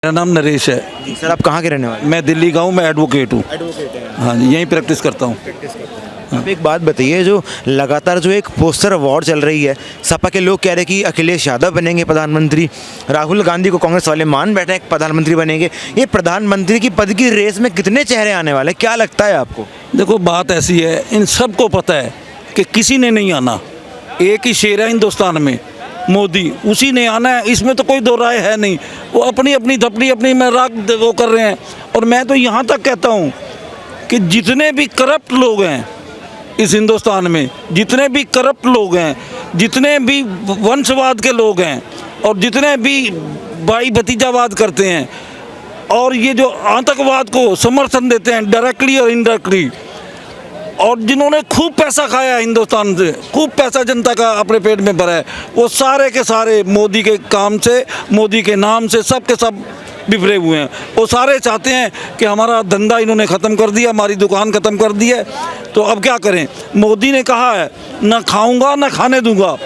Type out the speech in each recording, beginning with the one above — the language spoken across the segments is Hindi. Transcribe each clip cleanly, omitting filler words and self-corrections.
मेरा नाम नरेश है। जी सर, आप कहाँ के रहने वाले मैं दिल्ली का हूँ, मैं एडवोकेट हूँ। एडवोकेट हैं? हाँ जी, यहीं प्रैक्टिस करता हूँ। आप एक बात बताइए, जो लगातार जो एक पोस्टर वॉर चल रही है, सपा के लोग कह रहे हैं कि अखिलेश यादव बनेंगे प्रधानमंत्री, राहुल गांधी को कांग्रेस वाले मान बैठे हैं प्रधानमंत्री बनेंगे। ये प्रधानमंत्री की पद की रेस में कितने चेहरे आने वाले हैं, क्या लगता है आपको? देखो, बात ऐसी है, इन सबको पता है कि किसी ने नहीं आना। एक ही शेर है हिंदुस्तान में, मोदी, उसी ने आना है। इसमें तो कोई दो राय है नहीं। वो अपनी अपनी धपड़ी अपनी में राग वो कर रहे हैं। और मैं तो यहाँ तक कहता हूँ कि जितने भी करप्ट लोग हैं इस हिंदुस्तान में, जितने भी करप्ट लोग हैं, जितने भी वंशवाद के लोग हैं और जितने भी भाई भतीजावाद करते हैं और ये जो आतंकवाद को समर्थन देते हैं डायरेक्टली और इनडायरेक्टली, और जिन्होंने खूब पैसा खाया है हिंदुस्तान से, खूब पैसा जनता का अपने पेट में भरा है, वो सारे के सारे मोदी के काम से, मोदी के नाम से सब के सब बिफरे हुए हैं। वो सारे चाहते हैं कि हमारा धंधा इन्होंने ख़त्म कर दिया, हमारी दुकान ख़त्म कर दी है। तो अब क्या करें? मोदी ने कहा है, ना खाऊंगा ना खाने दूंगा,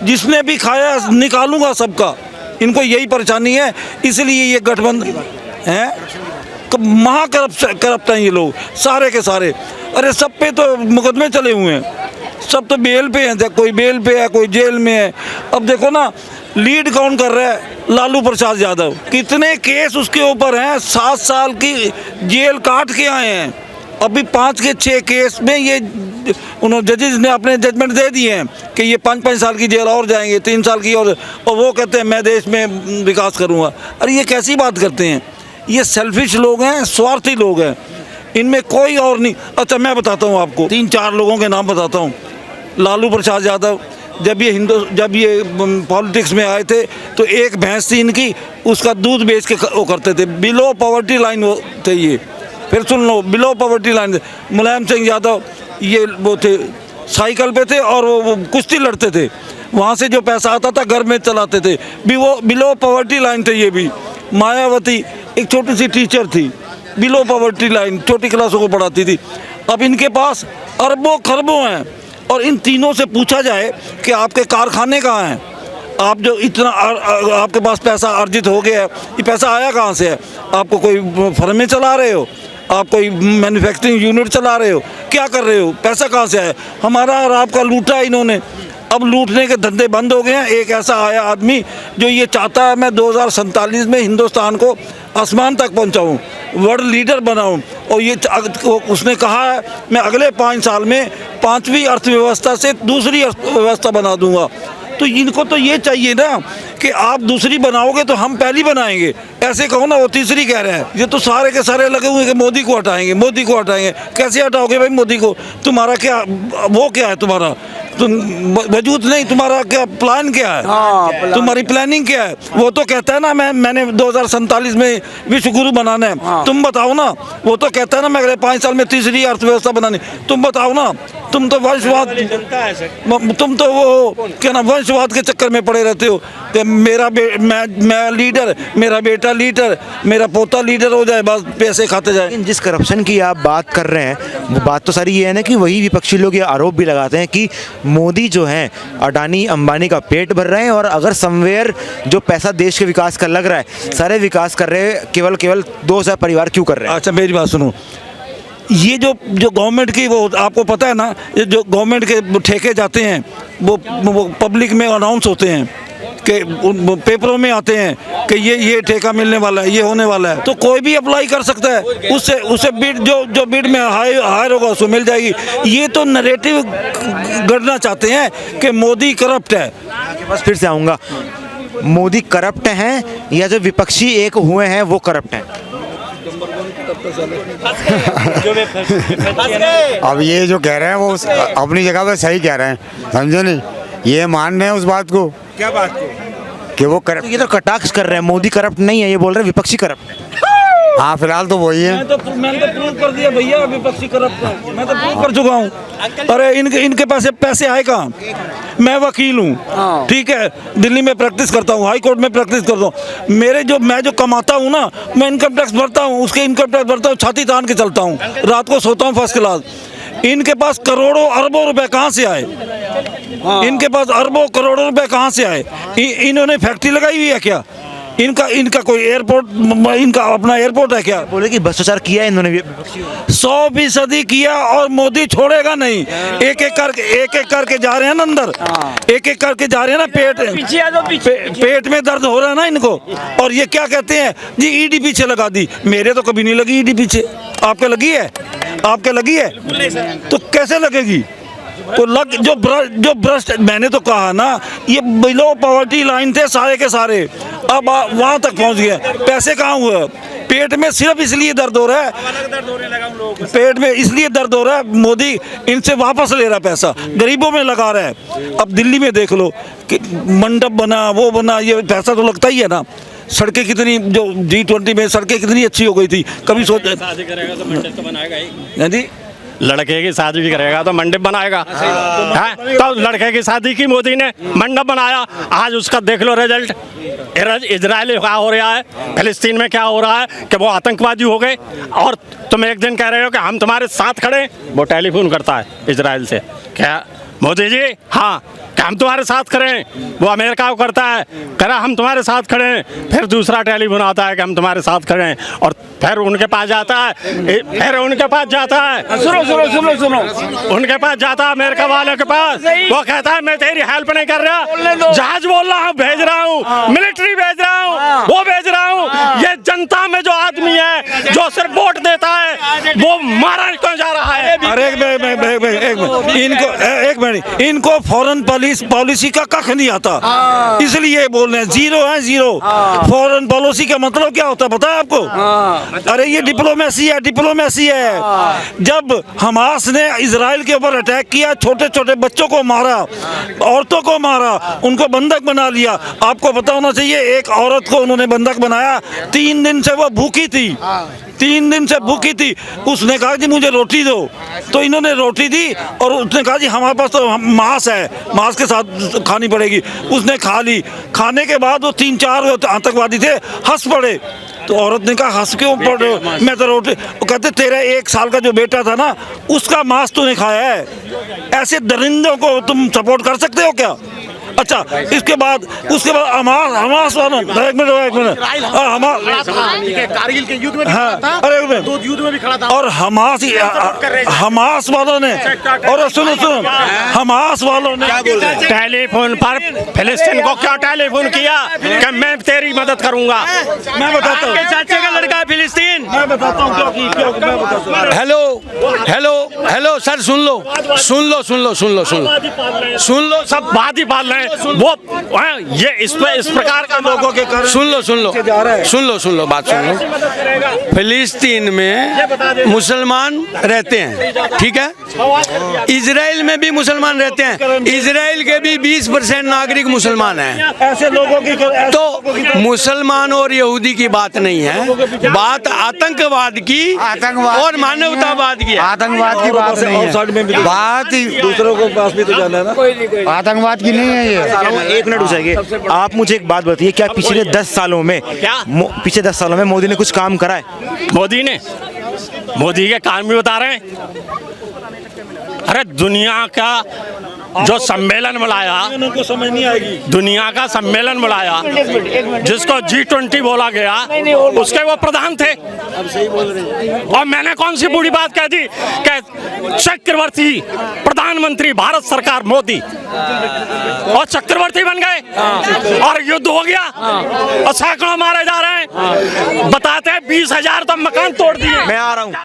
जिसने भी खाया निकालूंगा सबका। इनको यही परेशानी है, इसलिए ये गठबंधन है। करप्ट हैं ये लोग सारे के सारे। अरे सब पे तो मुकदमे चले हुए हैं, सब तो बेल पे हैं, कोई बेल पे है, कोई जेल में है। अब देखो ना, लीड कौन कर रहा है? लालू प्रसाद यादव। कितने केस उसके ऊपर हैं, 7 साल की जेल काट के आए हैं। अभी 5 के 6 केस में ये उन्होंने जजेस ने अपने जजमेंट दे दिए हैं कि ये 5-5 साल की जेल और जाएंगे, 3 साल की और वो कहते हैं मैं देश में विकास करूँगा। अरे ये कैसी बात करते हैं? ये सेल्फिश लोग हैं, स्वार्थी लोग हैं, इनमें कोई और नहीं। अच्छा, मैं बताता हूँ आपको 3-4 लोगों के नाम बताता हूँ। लालू प्रसाद यादव, जब ये पॉलिटिक्स में आए थे तो एक भैंस थी इनकी, उसका दूध बेच के वो करते थे। बिलो पॉवर्टी लाइन वो थे ये। फिर सुन लो, बिलो पॉवर्टी लाइन थे। मुलायम सिंह यादव ये वो थे, साइकिल पे थे और वो कुश्ती लड़ते थे। वहाँ से जो पैसा आता था घर में चलाते थे। वो बिलो पॉवर्टी लाइन थे ये भी। मायावती एक छोटी सी टीचर थी, बिलो पॉवर्टी लाइन, छोटी क्लासों को पढ़ाती थी। अब इनके पास अरबों खरबों हैं। और इन तीनों से पूछा जाए कि आपके कारखाने कहाँ हैं? आप जो इतना आपके पास पैसा अर्जित हो गया है, ये पैसा आया कहाँ से है? आपको कोई फर्में चला रहे हो? आप कोई मैन्युफैक्चरिंग यूनिट चला रहे हो? क्या कर रहे हो? पैसा कहाँ से आया? हमारा और आपका लूटा है इन्होंने। अब लूटने के धंधे बंद हो गए हैं। एक ऐसा आया आदमी जो ये चाहता है मैं 2047 में हिंदुस्तान को आसमान तक पहुंचाऊं, वर्ल्ड लीडर बनाऊं। और ये उसने कहा है मैं अगले 5 साल में 5वीं अर्थव्यवस्था से दूसरी अर्थव्यवस्था बना दूंगा। तो इनको तो ये चाहिए ना कि आप दूसरी बनाओगे तो हम पहली बनाएंगे। ऐसे कहो ना, वो तीसरी कह रहे हैं। ये तो सारे के सारे लगे हुए कि मोदी को हटाएंगे, मोदी को हटाएंगे। कैसे हटाओगे भाई मोदी को? तुम्हारा क्या वो क्या है? तुम्हारा तुम वजूद नहीं, तुम्हारा क्या प्लान क्या है? तुम्हारी प्लानिंग क्या है? वो तो कहता है ना मैंने 2047 में विश्व गुरु बनाना है। तुम बताओ ना। वो तो कहता है ना मैं अगले 5 साल में तीसरी अर्थव्यवस्था बनानी। तुम बताओ ना। तुम तो वंशवाद, तुम तो वो क्या ना वंशवाद के चक्कर में पड़े रहते हो कि मैं लीडर, मेरा बेटा लीडर, मेरा पोता लीडर हो जाए, बस पैसे खाते जाए। लेकिन जिस करप्शन की आप बात कर रहे हैं, वो बात तो सारी ये है ना कि वही विपक्षी लोग ये आरोप भी लगाते हैं कि मोदी जो हैं अडानी अंबानी का पेट भर रहे हैं, और अगर समवेयर जो पैसा देश के विकास का लग रहा है, सारे विकास कर रहे हैं, केवल 2,000 परिवार क्यों कर रहे हैं? अच्छा, मेरी बात सुनो। ये जो गवर्नमेंट की, वो आपको पता है ना, ये जो गवर्नमेंट के ठेके जाते हैं वो पब्लिक में अनाउंस होते हैं कि पेपरों में आते हैं कि ये ठेका मिलने वाला है, ये होने वाला है। तो कोई भी अप्लाई कर सकता है, उससे बिड जो बिड में हायर होगा उसको मिल जाएगी। ये तो नैरेटिव गढ़ना चाहते हैं कि मोदी करप्ट है। आपके पास फिर से आऊँगा, मोदी करप्ट हैं या जो विपक्षी एक हुए हैं वो करप्ट हैं? अब ये जो कह रहे हैं वो अपनी जगह पे सही कह रहे हैं, समझे नहीं? ये मान रहे हैं उस बात को। क्या बात को? कि वो करप्ट। ये तो कटाक्ष कर रहे हैं, मोदी करप्ट नहीं है, ये बोल रहे हैं विपक्षी करप्ट है। हाँ, फिलहाल तो वही है। मैंने तो प्रूव कर दिया भैया, विपक्षी करप्ट है। मैं तो प्रूव कर चुका हूँ। अरे इनके पास पैसे आए कहाँ? मैं वकील हूँ, ठीक है, दिल्ली में प्रैक्टिस करता हूँ, हाई कोर्ट में प्रैक्टिस करता हूँ। मैं जो कमाता हूँ ना, मैं इनकम टैक्स भरता हूँ, उसके इनकम टैक्स भरता हूँ, छाती तान के चलता हूँ, रात को सोता हूँ फर्स्ट क्लास। इनके पास करोड़ों अरबों रुपए कहाँ से आए? इनके पास अरबों करोड़ों रुपए कहाँ से आए? इन्होंने फैक्ट्री लगाई हुई है क्या? इनका इनका कोई एयरपोर्ट, इनका अपना एयरपोर्ट है क्या? बोले कि भ्रष्टाचार किया है इन्होंने विपक्षियों ने। 100% किया और मोदी छोड़ेगा नहीं। एक एक करके जा रहे हैं ना अंदर, एक एक करके जा रहे हैं ना। पेट में दर्द हो रहा है ना इनको, और ये क्या कहते हैं जी ईडी पीछे लगा दी। मेरे तो कभी नहीं लगी ईडी पीछे, आपके लगी है? आपके लगी है तो कैसे लगेगी? तो लग जो भ्रष्ट, मैंने तो कहा ना, ये बिलो पॉवर्टी लाइन थे सारे के सारे, अब वहां तक पहुंच गए। पैसे कहाँ हुए? पेट में सिर्फ इसलिए दर्द हो रहा है, पेट में इसलिए दर्द हो रहा है, मोदी इनसे वापस ले रहा है पैसा, गरीबों में लगा रहा है। अब दिल्ली में देख लो कि मंडप बना, वो बना, ये पैसा तो लगता ही है ना। सड़कें कितनी, जो G20 में सड़कें कितनी अच्छी हो गई थी, कभी सोच शादी करेगा तो मंडप तो बनाएगा ही। हाँ जी, लड़के की शादी भी करेगा तो मंडप बनाएगा। तो लड़के की शादी की मोदी ने मंडप बनाया, आज उसका देख लो रिजल्ट। इजराइल क्या हो रहा है, फिलिस्तीन में क्या हो रहा है कि वो आतंकवादी हो गए, और तुम एक दिन कह रहे हो कि हम तुम्हारे साथ खड़े हैं। वो टेलीफोन करता है इजराइल से, क्या मोदी जी, हाँ क्या हम तुम्हारे साथ खड़े हैं। वो अमेरिका को करता है, करा हम तुम्हारे साथ खड़े हैं। फिर दूसरा टेलीफोन आता है कि हम तुम्हारे साथ खड़े हैं, और फिर उनके पास जाता है, फिर उनके पास जाता है, सुनो उनके पास जाता है अमेरिका वालों के पास। वो कहता है मैं तेरी हेल्प नहीं कर रहा, जहाज बोल रहा हूँ, भेज रहा हूँ, मिलिट्री भेज रहा हूँ, वो भेज रहा हूँ। ये जनता में जो आदमी है जो सिर्फ वोट देता है, वो मारा क्यों जा रहा है? अरे एक मिनट, इनको फॉरेन पॉलिसी का कख नहीं आता, इसलिए बोल रहे हैं जीरो है, जीरो। फॉरेन पॉलिसी का मतलब क्या होता है पता है आपको? अरे ये डिप्लोमेसी है, डिप्लोमेसी है। जब हमास ने इजराइल के ऊपर अटैक किया, छोटे छोटे बच्चों को मारा, औरतों को मारा, उनको बंधक बना लिया। आपको पता होना चाहिए, एक औरत को उन्होंने बंधक बनाया, 3 दिन से वो भूखी थी, 3 दिन से भूखी थी। उसने कहा जी मुझे रोटी दो, तो इन्होंने रोटी दी, और उसने कहा जी हमारे पास तो मांस है, मांस के साथ खानी पड़ेगी। उसने खा ली, खाने के बाद वो 3-4 आतंकवादी थे, हंस पड़े। तो औरत ने कहा हंस क्यों पड़ रहे हो, मैं तो रोटी। वो कहते तेरा 1 साल का जो बेटा था ना, उसका मांस तूने खाया है। ऐसे दरिंदों को तुम सपोर्ट कर सकते हो क्या? अच्छा, उसके बाद हमास वालों, एक मिनट, कारगिल के युद्ध में हाँ, अरे युद्ध में भी खड़ा था, और हमास वालों ने, और सुनो हमास वालों ने टेलीफोन पर फिलिस्तीन को क्या टेलीफोन किया कि मैं तेरी मदद करूंगा। मैं बताता हूँ, चाचे का लड़का है फिलिस्तीन। मैं बताता हूँ क्यों मैं बताता हूँ। हेलो सर, सुन लो, सब बात ही पाल रहे हैं वो। ये इस प्रकार का लोगों के कारण सुन लो, बात सुन लो। फिलिस्तीन में मुसलमान रहते हैं, ठीक है, इजराइल में भी मुसलमान रहते हैं, इजराइल के भी 20% नागरिक मुसलमान हैं। ऐसे लोगों की तो मुसलमान और यहूदी की बात नहीं है, बात आतंकवाद की और मानवतावाद की है। आतंकवाद की बात नहीं है, बात ही दूसरों को पास भी तो जाना है ना। आतंकवाद की नहीं है ये। 1 मिनट रुकेंगे। आप मुझे एक बात बताइए, क्या पिछले 10 सालों में पिछले 10 सालों में मोदी ने कुछ काम करा है? मोदी के काम भी बता रहे हैं। अरे दुनिया का जो सम्मेलन बुलाया, उनको समझ नहीं आएगी। दुनिया का सम्मेलन बुलाया जिसको G20 बोला गया, उसके वो प्रधान थे। अब सही बोल रहे हैं। और मैंने कौन सी बुरी बात कह दी कि चक्रवर्ती प्रधानमंत्री भारत सरकार मोदी, और चक्रवर्ती बन गए और युद्ध हो गया और सैकड़ों मारे जा रहे हैं। बताते हैं 20,000 तो मकान तोड़ दिए। मैं आ रहा हूँ।